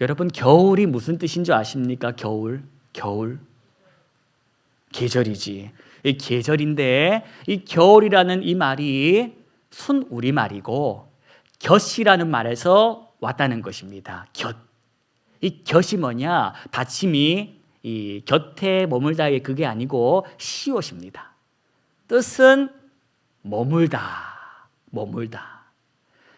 여러분, 겨울이 무슨 뜻인 줄 아십니까? 겨울. 계절이지. 이 계절인데 이 겨울이라는 이 말이 순 우리말이고 곁이라는 말에서 왔다는 것입니다. 곁. 이 곁이 뭐냐? 받침이 이 곁에 머물다의 그게 아니고 시옷입니다. 뜻은 머물다.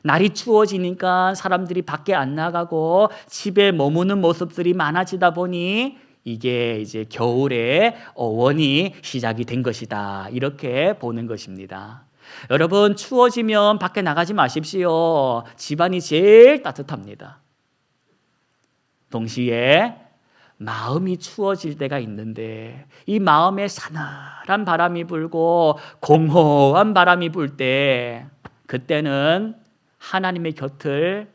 날이 추워지니까 사람들이 밖에 안 나가고 집에 머무는 모습들이 많아지다 보니 이게 이제 겨울의 어원이 시작이 된 것이다. 이렇게 보는 것입니다. 여러분, 추워지면 밖에 나가지 마십시오. 집안이 제일 따뜻합니다. 동시에 마음이 추워질 때가 있는데 이 마음에 사늘한 바람이 불고 공허한 바람이 불 때 그때는 하나님의 곁을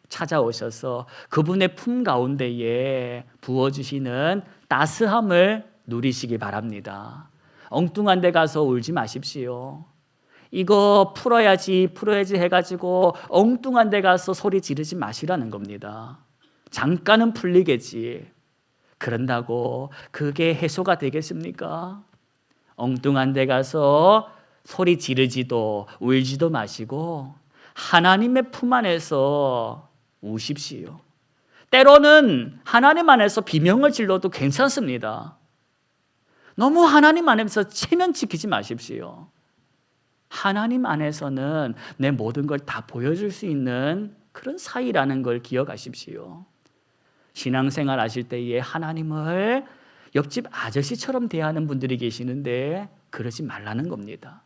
찾아오셔서 그분의 품 가운데에 부어주시는 따스함을 누리시기 바랍니다. 엉뚱한 데 가서 울지 마십시오. 이거 풀어야지 해가지고 엉뚱한 데 가서 소리 지르지 마시라는 겁니다. 잠깐은 풀리겠지. 그런다고 그게 해소가 되겠습니까? 엉뚱한 데 가서 소리 지르지도 울지도 마시고 하나님의 품 안에서 우십시오. 때로는 하나님 안에서 비명을 질러도 괜찮습니다. 너무 하나님 안에서 체면지키지 마십시오. 하나님 안에서는 내 모든 걸 다 보여줄 수 있는 그런 사이라는 걸 기억하십시오. 신앙생활 하실 때에 하나님을 옆집 아저씨처럼 대하는 분들이 계시는데 그러지 말라는 겁니다.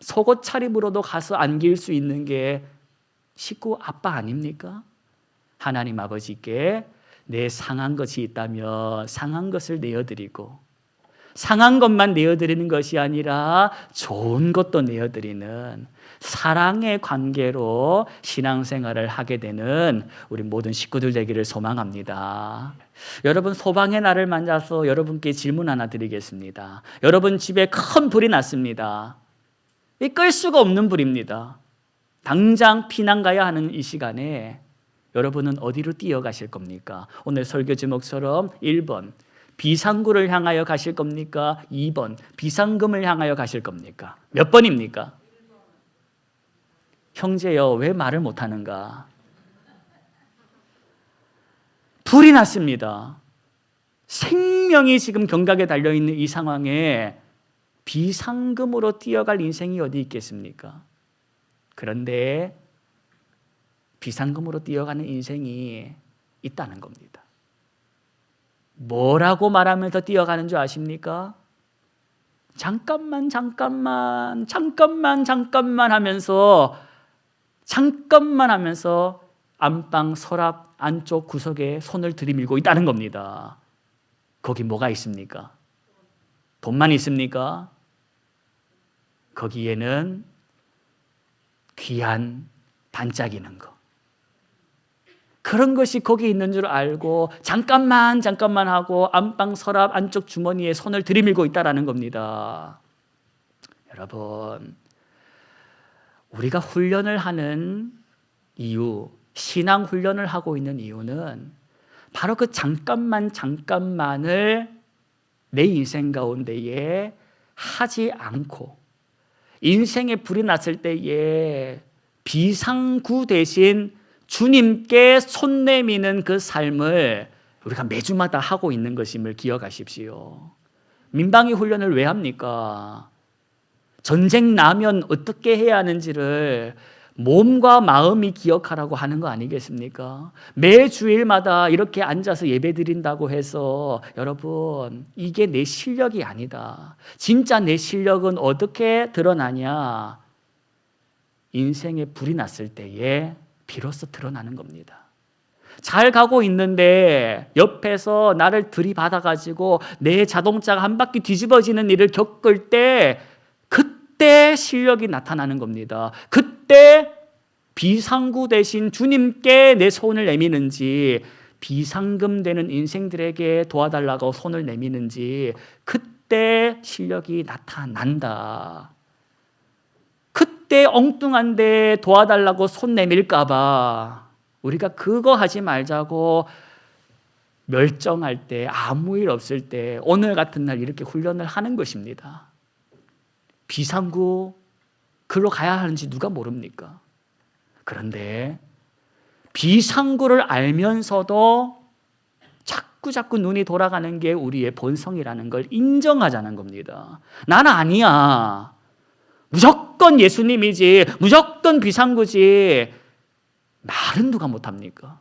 속옷 차림으로도 가서 안길 수 있는 게 식구 아빠 아닙니까? 하나님 아버지께 내 상한 것이 있다면 상한 것을 내어드리고 상한 것만 내어드리는 것이 아니라 좋은 것도 내어드리는 사랑의 관계로 신앙생활을 하게 되는 우리 모든 식구들 되기를 소망합니다. 여러분, 소방의 날을 맞아서 여러분께 질문 하나 드리겠습니다. 여러분 집에 큰 불이 났습니다. 끌 수가 없는 불입니다. 당장 피난 가야 하는 이 시간에 여러분은 어디로 뛰어가실 겁니까? 오늘 설교 제목처럼 1번 비상구를 향하여 가실 겁니까? 2번 비상금을 향하여 가실 겁니까? 몇 번입니까? 형제여, 왜 말을 못하는가? 불이 났습니다. 생명이 지금 경각에 달려있는 이 상황에 비상금으로 뛰어갈 인생이 어디 있겠습니까? 그런데 비상금으로 뛰어가는 인생이 있다는 겁니다. 뭐라고 말하면서 뛰어가는 줄 아십니까? 잠깐만 하면서 안방 서랍 안쪽 구석에 손을 들이밀고 있다는 겁니다. 거기 뭐가 있습니까? 돈만 있습니까? 거기에는 귀한 반짝이는 거, 그런 것이 거기 있는 줄 알고 잠깐만 하고 안방 서랍 안쪽 주머니에 손을 들이밀고 있다라는 겁니다. 여러분, 우리가 훈련을 하는 이유, 신앙 훈련을 하고 있는 이유는 바로 그 잠깐만을 내 인생 가운데에 하지 않고 인생에 불이 났을 때에 비상구 대신 주님께 손 내미는 그 삶을 우리가 매주마다 하고 있는 것임을 기억하십시오. 민방위 훈련을 왜 합니까? 전쟁 나면 어떻게 해야 하는지를 몸과 마음이 기억하라고 하는 거 아니겠습니까? 매 주일마다 이렇게 앉아서 예배 드린다고 해서 여러분, 이게 내 실력이 아니다. 진짜 내 실력은 어떻게 드러나냐? 인생에 불이 났을 때에 비로소 드러나는 겁니다. 잘 가고 있는데 옆에서 나를 들이받아가지고 내 자동차가 한 바퀴 뒤집어지는 일을 겪을 때 그때 실력이 나타나는 겁니다. 그때 비상구 대신 주님께 내 손을 내미는지 비상금 되는 인생들에게 도와달라고 손을 내미는지 그때 실력이 나타난다. 그때 엉뚱한데 도와달라고 손 내밀까 봐 우리가 그거 하지 말자고 멸정할 때, 아무 일 없을 때 오늘 같은 날 이렇게 훈련을 하는 것입니다. 비상구 글로 가야 하는지 누가 모릅니까? 그런데 비상구를 알면서도 자꾸 눈이 돌아가는 게 우리의 본성이라는 걸 인정하자는 겁니다. 나는 아니야. 무조건 예수님이지, 무조건 비상구지. 말은 누가 못합니까?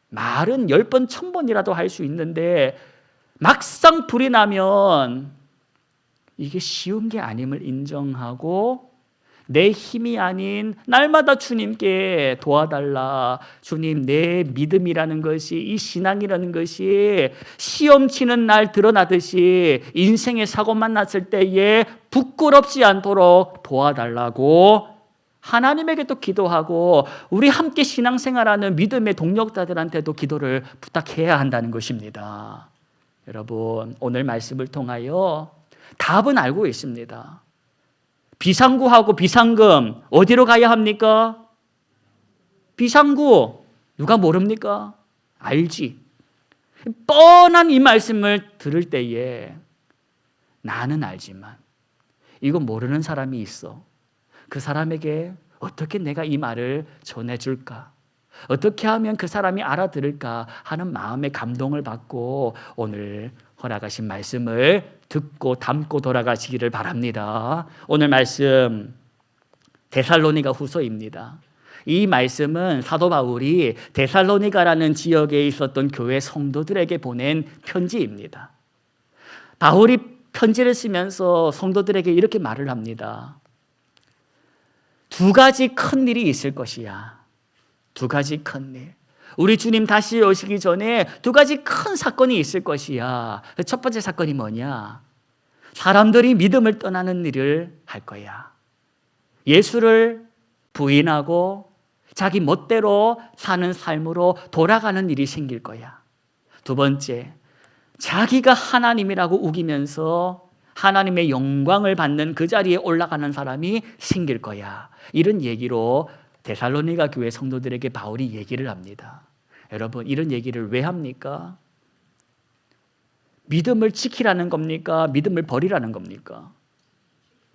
말은 10번, 1000번이라도 할 수 있는데 막상 불이 나면 이게 쉬운 게 아님을 인정하고 내 힘이 아닌 날마다 주님께 도와달라. 주님, 내 믿음이라는 것이, 이 신앙이라는 것이 시험 치는 날 드러나듯이 인생의 사고만 났을 때에 부끄럽지 않도록 도와달라고 하나님에게 또 기도하고 우리 함께 신앙생활하는 믿음의 동력자들한테도 기도를 부탁해야 한다는 것입니다. 여러분, 오늘 말씀을 통하여 답은 알고 있습니다. 비상구하고 비상금 어디로 가야 합니까? 비상구 누가 모릅니까? 알지. 뻔한 이 말씀을 들을 때에 나는 알지만 이거 모르는 사람이 있어. 그 사람에게 어떻게 내가 이 말을 전해줄까? 어떻게 하면 그 사람이 알아들을까 하는 마음의 감동을 받고 오늘 허락하신 말씀을 듣고 담고 돌아가시기를 바랍니다. 오늘 말씀 데살로니가 후서입니다. 이 말씀은 사도 바울이 데살로니가라는 지역에 있었던 교회 성도들에게 보낸 편지입니다. 바울이 편지를 쓰면서 성도들에게 이렇게 말을 합니다. 2가지 큰 일이 있을 것이야. 2가지 큰 일. 우리 주님 다시 오시기 전에 2가지 큰 사건이 있을 것이야. 첫 번째 사건이 뭐냐? 사람들이 믿음을 떠나는 일을 할 거야. 예수를 부인하고 자기 멋대로 사는 삶으로 돌아가는 일이 생길 거야. 2번째, 자기가 하나님이라고 우기면서 하나님의 영광을 받는 그 자리에 올라가는 사람이 생길 거야. 이런 얘기로 데살로니가 교회 성도들에게 바울이 얘기를 합니다. 여러분, 이런 얘기를 왜 합니까? 믿음을 지키라는 겁니까? 믿음을 버리라는 겁니까?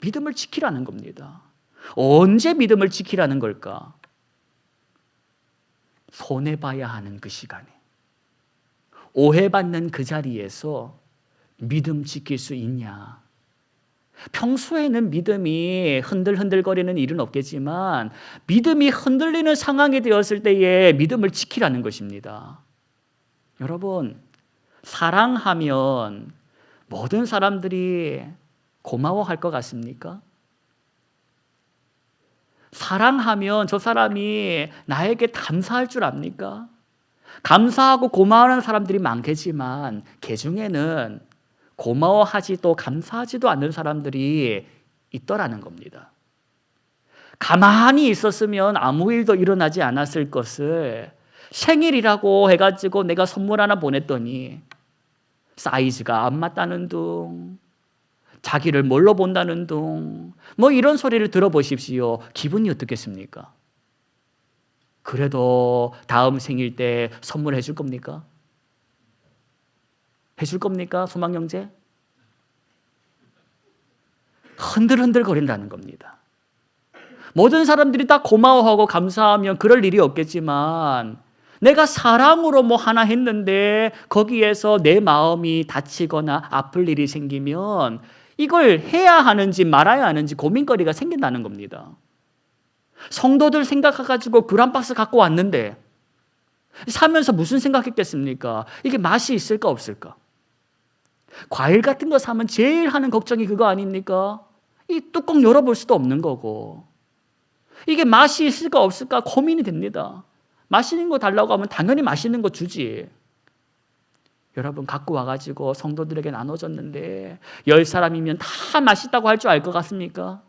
믿음을 지키라는 겁니다. 언제 믿음을 지키라는 걸까? 손해봐야 하는 그 시간에, 오해받는 그 자리에서 믿음 지킬 수 있냐? 평소에는 믿음이 흔들흔들거리는 일은 없겠지만 믿음이 흔들리는 상황이 되었을 때에 믿음을 지키라는 것입니다. 여러분, 사랑하면 모든 사람들이 고마워할 것 같습니까? 사랑하면 저 사람이 나에게 감사할 줄 압니까? 감사하고 고마워하는 사람들이 많겠지만 그 중에는 고마워하지도 감사하지도 않는 사람들이 있더라는 겁니다. 가만히 있었으면 아무 일도 일어나지 않았을 것을 생일이라고 해가지고 내가 선물 하나 보냈더니 사이즈가 안 맞다는 둥, 자기를 뭘로 본다는 둥, 뭐 이런 소리를 들어보십시오. 기분이 어떻겠습니까? 그래도 다음 생일 때 선물해 줄 겁니까? 해줄 겁니까? 소망형제? 흔들흔들 거린다는 겁니다. 모든 사람들이 다 고마워하고 감사하면 그럴 일이 없겠지만 내가 사랑으로 뭐 하나 했는데 거기에서 내 마음이 다치거나 아플 일이 생기면 이걸 해야 하는지 말아야 하는지 고민거리가 생긴다는 겁니다. 성도들 생각해가지고 귤 한 박스 갖고 왔는데 사면서 무슨 생각했겠습니까? 이게 맛이 있을까 없을까? 과일 같은 거 사면 제일 하는 걱정이 그거 아닙니까? 이 뚜껑 열어볼 수도 없는 거고 이게 맛이 있을까 없을까 고민이 됩니다. 맛있는 거 달라고 하면 당연히 맛있는 거 주지. 여러분, 갖고 와가지고 성도들에게 나눠줬는데 10사람이면 다 맛있다고 할 줄 알 것 같습니까?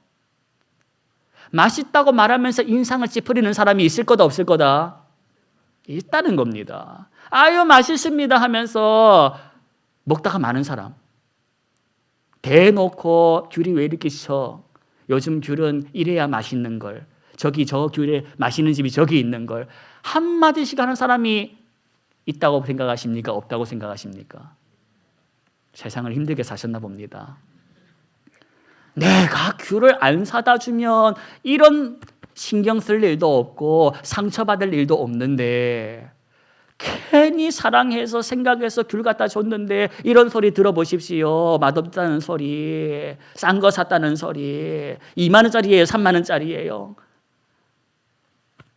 맛있다고 말하면서 인상을 찌푸리는 사람이 있을 거다 없을 거다? 있다는 겁니다. 아유 맛있습니다 하면서 먹다가 많은 사람, 대놓고 귤이 왜 이렇게 셔? 요즘 귤은 이래야 맛있는 걸 저기 저 귤에 맛있는 집이 저기 있는 걸 한마디씩 하는 사람이 있다고 생각하십니까? 없다고 생각하십니까? 세상을 힘들게 사셨나 봅니다. 내가 귤을 안 사다 주면 이런 신경 쓸 일도 없고 상처받을 일도 없는데 괜히 사랑해서 생각해서 귤 갖다 줬는데 이런 소리 들어보십시오. 맛없다는 소리, 싼 거 샀다는 소리, 2만 원짜리예요, 3만 원짜리예요.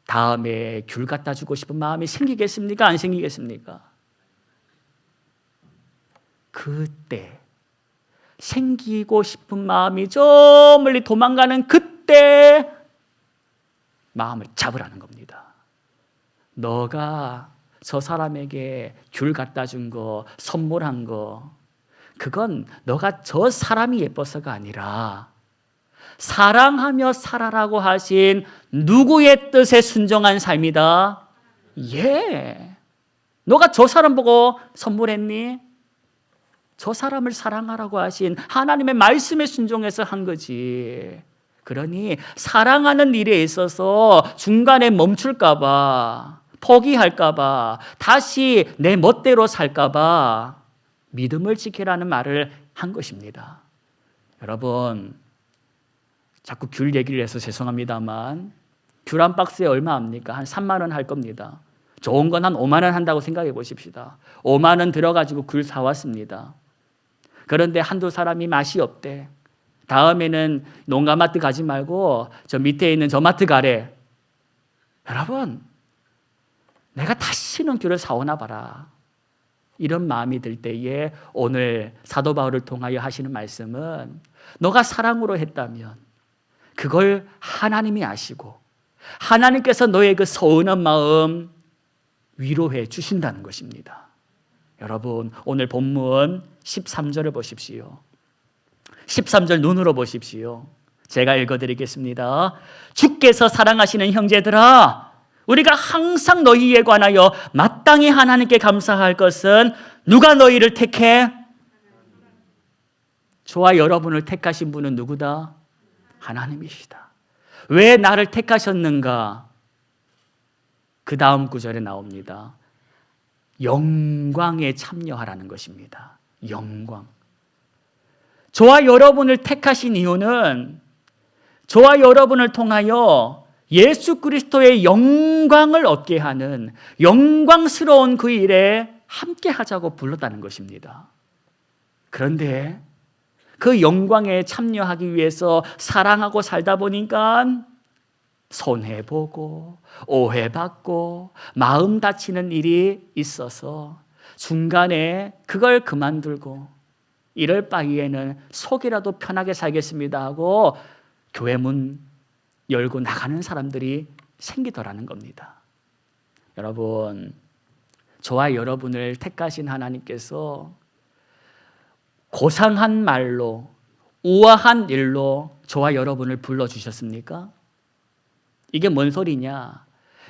다음에 귤 갖다 주고 싶은 마음이 생기겠습니까? 안 생기겠습니까? 그때 생기고 싶은 마음이 저 멀리 도망가는 그때 마음을 잡으라는 겁니다. 너가 저 사람에게 귤 갖다 준 거, 선물한 거, 그건 너가 저 사람이 예뻐서가 아니라 사랑하며 살아라고 하신 누구의 뜻에 순종한 삶이다. 예. 너가 저 사람 보고 선물했니? 저 사람을 사랑하라고 하신 하나님의 말씀에 순종해서 한 거지. 그러니 사랑하는 일에 있어서 중간에 멈출까 봐, 포기할까 봐, 다시 내 멋대로 살까 봐 믿음을 지키라는 말을 한 것입니다. 여러분, 자꾸 귤 얘기를 해서 죄송합니다만 귤 한 박스에 얼마 합니까? 한 3만 원 할 겁니다. 좋은 건 한 5만 원 한다고 생각해 보십시다. 5만 원 들어가지고 귤 사왔습니다. 그런데 한두 사람이 맛이 없대. 다음에는 농가마트 가지 말고 저 밑에 있는 저 마트 가래. 여러분, 내가 다시는 귤을 사오나 봐라. 이런 마음이 들 때에 오늘 사도 바울을 통하여 하시는 말씀은 너가 사랑으로 했다면 그걸 하나님이 아시고 하나님께서 너의 그 서운한 마음 위로해 주신다는 것입니다. 여러분, 오늘 본문 13절을 보십시오. 13절 눈으로 보십시오. 제가 읽어드리겠습니다. 주께서 사랑하시는 형제들아, 우리가 항상 너희에 관하여 마땅히 하나님께 감사할 것은 누가 너희를 택해? 저와 여러분을 택하신 분은 누구다? 하나님이시다. 왜 나를 택하셨는가? 그 다음 구절에 나옵니다. 영광에 참여하라는 것입니다. 영광. 저와 여러분을 택하신 이유는 저와 여러분을 통하여 예수 그리스도의 영광을 얻게 하는 영광스러운 그 일에 함께 하자고 불렀다는 것입니다. 그런데 그 영광에 참여하기 위해서 사랑하고 살다 보니까 손해보고 오해받고 마음 다치는 일이 있어서 중간에 그걸 그만두고 이럴 바에는 속이라도 편하게 살겠습니다 하고 교회 문 열고 나가는 사람들이 생기더라는 겁니다. 여러분, 저와 여러분을 택하신 하나님께서 고상한 말로 우아한 일로 저와 여러분을 불러주셨습니까? 이게 뭔 소리냐?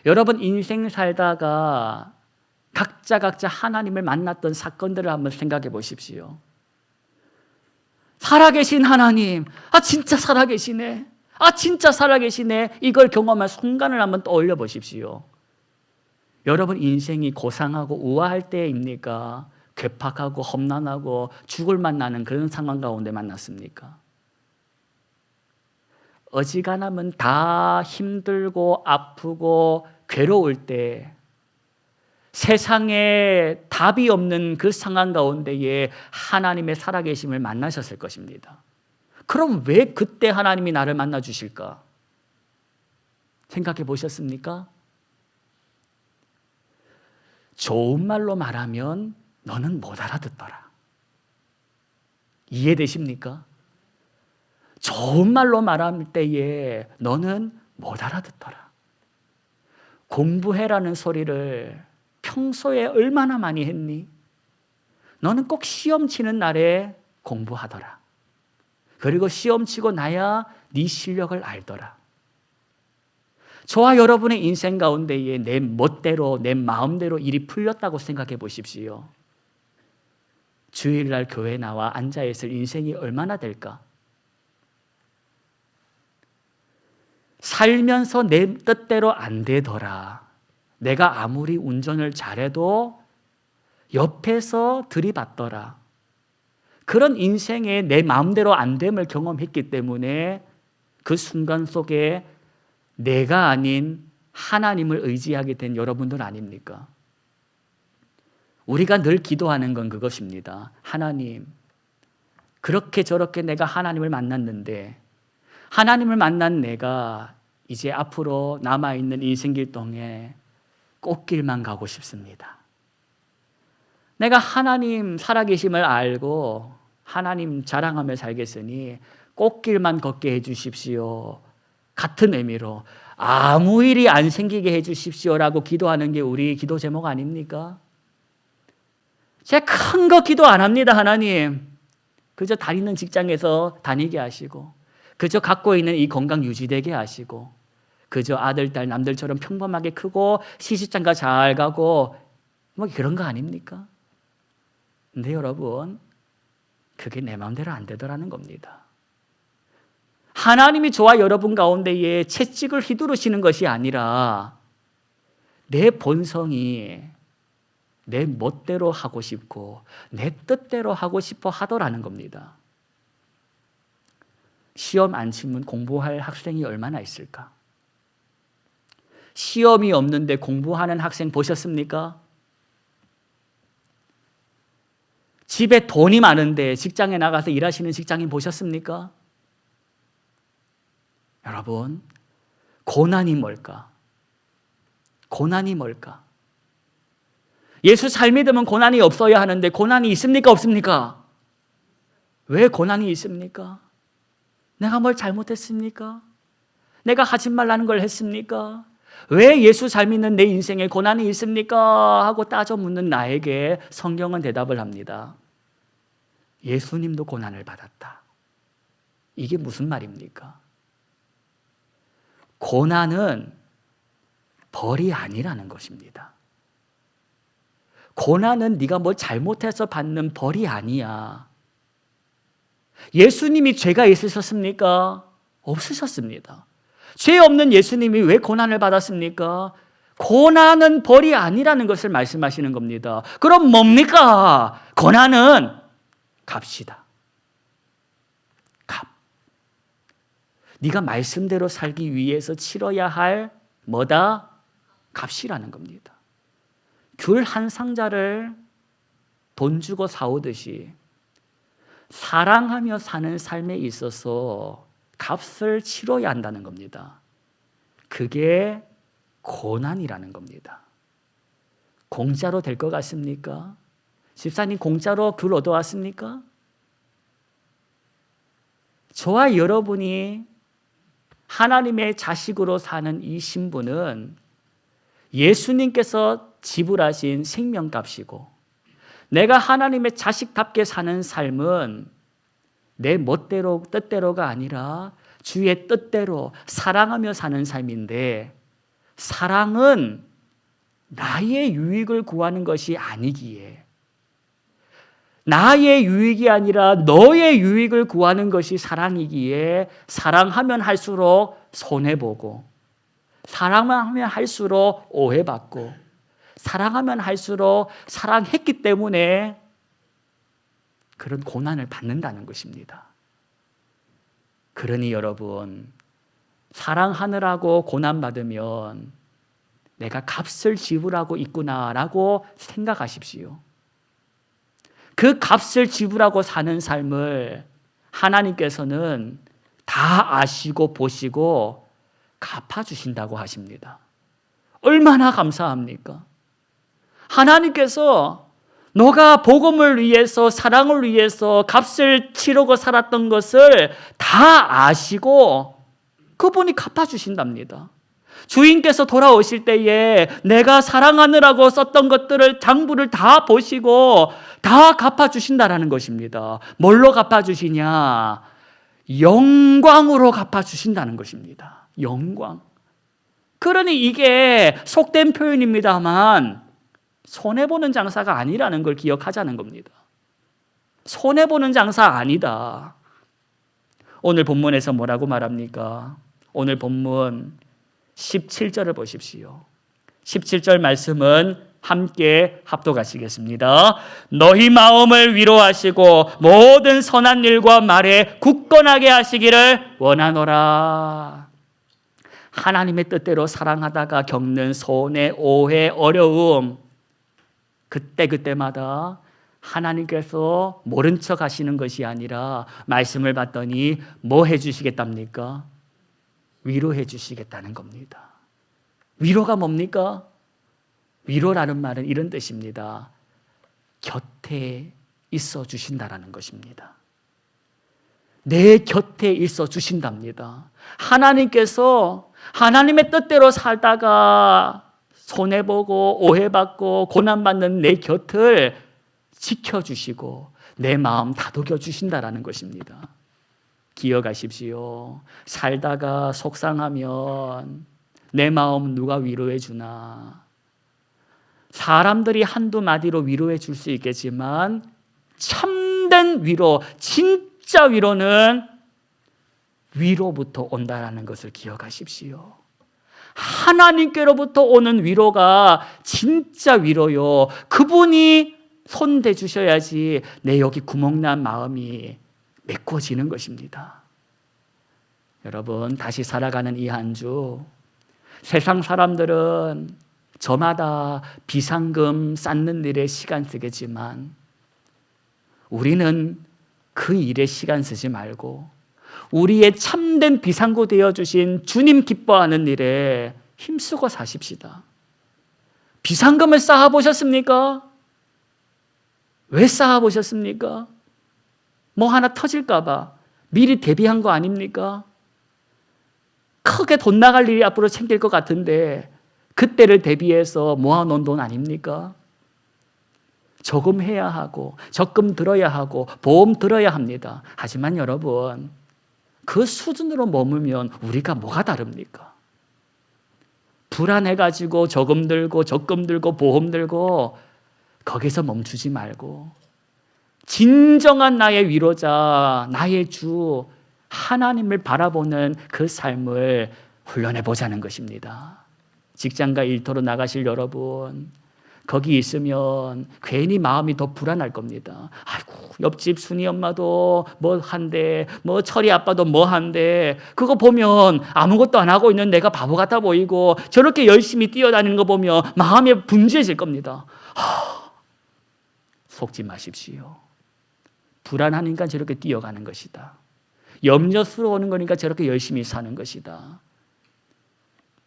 여러분 인생 살다가 각자 하나님을 만났던 사건들을 한번 생각해 보십시오. 살아계신 하나님, 진짜 살아계시네. 진짜 살아계시네. 이걸 경험한 순간을 한번 떠올려 보십시오. 여러분 인생이 고상하고 우아할 때입니까? 괴팍하고 험난하고 죽을 만나는 그런 상황 가운데 만났습니까? 어지간하면 다 힘들고 아프고 괴로울 때 세상에 답이 없는 그 상황 가운데에 하나님의 살아계심을 만나셨을 것입니다. 그럼 왜 그때 하나님이 나를 만나 주실까? 생각해 보셨습니까? 좋은 말로 말하면 너는 못 알아듣더라. 이해되십니까? 좋은 말로 말할 때에 너는 못 알아듣더라. 공부해라는 소리를 평소에 얼마나 많이 했니? 너는 꼭 시험 치는 날에 공부하더라. 그리고 시험 치고 나야 네 실력을 알더라. 저와 여러분의 인생 가운데에 내 멋대로 내 마음대로 일이 풀렸다고 생각해 보십시오. 주일날 교회 나와 앉아있을 인생이 얼마나 될까? 살면서 내 뜻대로 안 되더라. 내가 아무리 운전을 잘해도 옆에서 들이받더라. 그런 인생에 내 마음대로 안 됨을 경험했기 때문에 그 순간 속에 내가 아닌 하나님을 의지하게 된 여러분들 아닙니까? 우리가 늘 기도하는 건 그것입니다. 하나님, 그렇게 저렇게 내가 하나님을 만났는데 하나님을 만난 내가 이제 앞으로 남아있는 인생길 동에 꽃길만 가고 싶습니다. 내가 하나님 살아계심을 알고 하나님 자랑하며 살겠으니 꽃길만 걷게 해주십시오. 같은 의미로 아무 일이 안 생기게 해주십시오라고 기도하는 게 우리 기도 제목 아닙니까? 제가 큰 거 기도 안 합니다. 하나님, 그저 다니는 직장에서 다니게 하시고 그저 갖고 있는 이 건강 유지되게 하시고 그저 아들, 딸 남들처럼 평범하게 크고 시집장가 잘 가고 뭐 그런 거 아닙니까? 근데 여러분, 그게 내 마음대로 안 되더라는 겁니다. 하나님이 저와 여러분 가운데에 채찍을 휘두르시는 것이 아니라 내 본성이 내 멋대로 하고 싶고 내 뜻대로 하고 싶어 하더라는 겁니다. 시험 안 치면 공부할 학생이 얼마나 있을까? 시험이 없는데 공부하는 학생 보셨습니까? 집에 돈이 많은데 직장에 나가서 일하시는 직장인 보셨습니까? 여러분, 고난이 뭘까? 고난이 뭘까? 예수 잘 믿으면 고난이 없어야 하는데 고난이 있습니까? 없습니까? 왜 고난이 있습니까? 내가 뭘 잘못했습니까? 내가 하지 말라는 걸 했습니까? 왜 예수 잘 믿는 내 인생에 고난이 있습니까? 하고 따져 묻는 나에게 성경은 대답을 합니다. 예수님도 고난을 받았다. 이게 무슨 말입니까? 고난은 벌이 아니라는 것입니다. 고난은 네가 뭘 잘못해서 받는 벌이 아니야. 예수님이 죄가 있으셨습니까? 없으셨습니다. 죄 없는 예수님이 왜 고난을 받았습니까? 고난은 벌이 아니라는 것을 말씀하시는 겁니다. 그럼 뭡니까? 고난은 값이다. 값. 네가 말씀대로 살기 위해서 치러야 할 뭐다? 값이라는 겁니다. 귤 한 상자를 돈 주고 사오듯이 사랑하며 사는 삶에 있어서 값을 치러야 한다는 겁니다. 그게 고난이라는 겁니다. 공짜로 될 것 같습니까? 집사님 공짜로 귤 얻어왔습니까? 저와 여러분이 하나님의 자식으로 사는 이 신분은 예수님께서 지불하신 생명값이고 내가 하나님의 자식답게 사는 삶은 내 멋대로 뜻대로가 아니라 주의 뜻대로 사랑하며 사는 삶인데 사랑은 나의 유익을 구하는 것이 아니기에 나의 유익이 아니라 너의 유익을 구하는 것이 사랑이기에 사랑하면 할수록 손해보고 사랑하면 할수록 오해받고 사랑하면 할수록 사랑했기 때문에 그런 고난을 받는다는 것입니다. 그러니 여러분, 사랑하느라고 고난받으면 내가 값을 지불하고 있구나라고 생각하십시오. 그 값을 지불하고 사는 삶을 하나님께서는 다 아시고 보시고 갚아주신다고 하십니다. 얼마나 감사합니까? 하나님께서 너가 복음을 위해서 사랑을 위해서 값을 치르고 살았던 것을 다 아시고 그분이 갚아주신답니다. 주인께서 돌아오실 때에 내가 사랑하느라고 썼던 것들을 장부를 다 보시고 다 갚아주신다라는 것입니다. 뭘로 갚아주시냐? 영광으로 갚아주신다는 것입니다. 영광. 그러니 이게 속된 표현입니다만 손해보는 장사가 아니라는 걸 기억하자는 겁니다. 손해보는 장사 아니다. 오늘 본문에서 뭐라고 말합니까? 오늘 본문 17절을 보십시오. 17절 말씀은 함께 합독하시겠습니다. 너희 마음을 위로하시고 모든 선한 일과 말에 굳건하게 하시기를 원하노라. 하나님의 뜻대로 사랑하다가 겪는 손해, 오해, 어려움, 그때마다 하나님께서 모른 척 하시는 것이 아니라 말씀을 받더니 뭐 해주시겠답니까? 위로해 주시겠다는 겁니다. 위로가 뭡니까? 위로라는 말은 이런 뜻입니다. 곁에 있어 주신다라는 것입니다. 내 곁에 있어 주신답니다. 하나님께서 하나님의 뜻대로 살다가 손해보고 오해받고 고난받는 내 곁을 지켜주시고 내 마음 다독여 주신다라는 것입니다. 기억하십시오. 살다가 속상하면 내 마음 누가 위로해 주나? 사람들이 한두 마디로 위로해 줄 수 있겠지만 참된 위로, 진짜 위로는 위로부터 온다라는 것을 기억하십시오. 하나님께로부터 오는 위로가 진짜 위로요. 그분이 손대 주셔야지 내 여기 구멍난 마음이 메꿔지는 것입니다. 여러분, 다시 살아가는 이 한 주, 세상 사람들은 저마다 비상금 쌓는 일에 시간 쓰겠지만 우리는 그 일에 시간 쓰지 말고 우리의 참된 비상구 되어주신 주님 기뻐하는 일에 힘쓰고 사십시다. 비상금을 쌓아보셨습니까? 왜 쌓아보셨습니까? 뭐 하나 터질까 봐 미리 대비한 거 아닙니까? 크게 돈 나갈 일이 앞으로 생길 것 같은데 그때를 대비해서 모아놓은 돈 아닙니까? 조금 해야 하고 적금 들어야 하고 보험 들어야 합니다. 하지만 여러분, 그 수준으로 머물면 우리가 뭐가 다릅니까? 불안해가지고 저금 들고 적금 들고 보험 들고 거기서 멈추지 말고 진정한 나의 위로자, 나의 주 하나님을 바라보는 그 삶을 훈련해 보자는 것입니다. 직장과 일터로 나가실 여러분, 거기 있으면 괜히 마음이 더 불안할 겁니다. 아이고, 옆집 순이 엄마도 뭐 한대, 뭐 철이 아빠도 뭐 한대. 그거 보면 아무것도 안 하고 있는 내가 바보 같아 보이고 저렇게 열심히 뛰어다니는 거 보면 마음이 분주해질 겁니다. 속지 마십시오. 불안하니까 저렇게 뛰어가는 것이다. 염려스러워하는 거니까 저렇게 열심히 사는 것이다.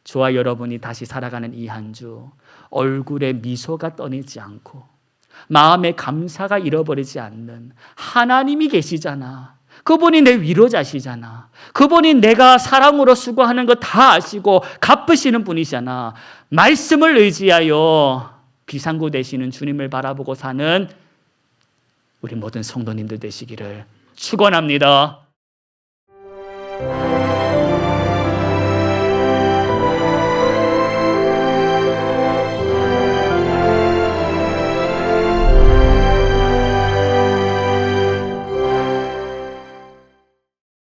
저와 여러분이 다시 살아가는 이 한 주, 얼굴에 미소가 떠내지 않고 마음의 감사가 잃어버리지 않는 하나님이 계시잖아. 그분이 내 위로자시잖아. 그분이 내가 사랑으로 수고하는 거 다 아시고 갚으시는 분이잖아. 말씀을 의지하여 비상구 되시는 주님을 바라보고 사는 우리 모든 성도님들 되시기를 축원합니다.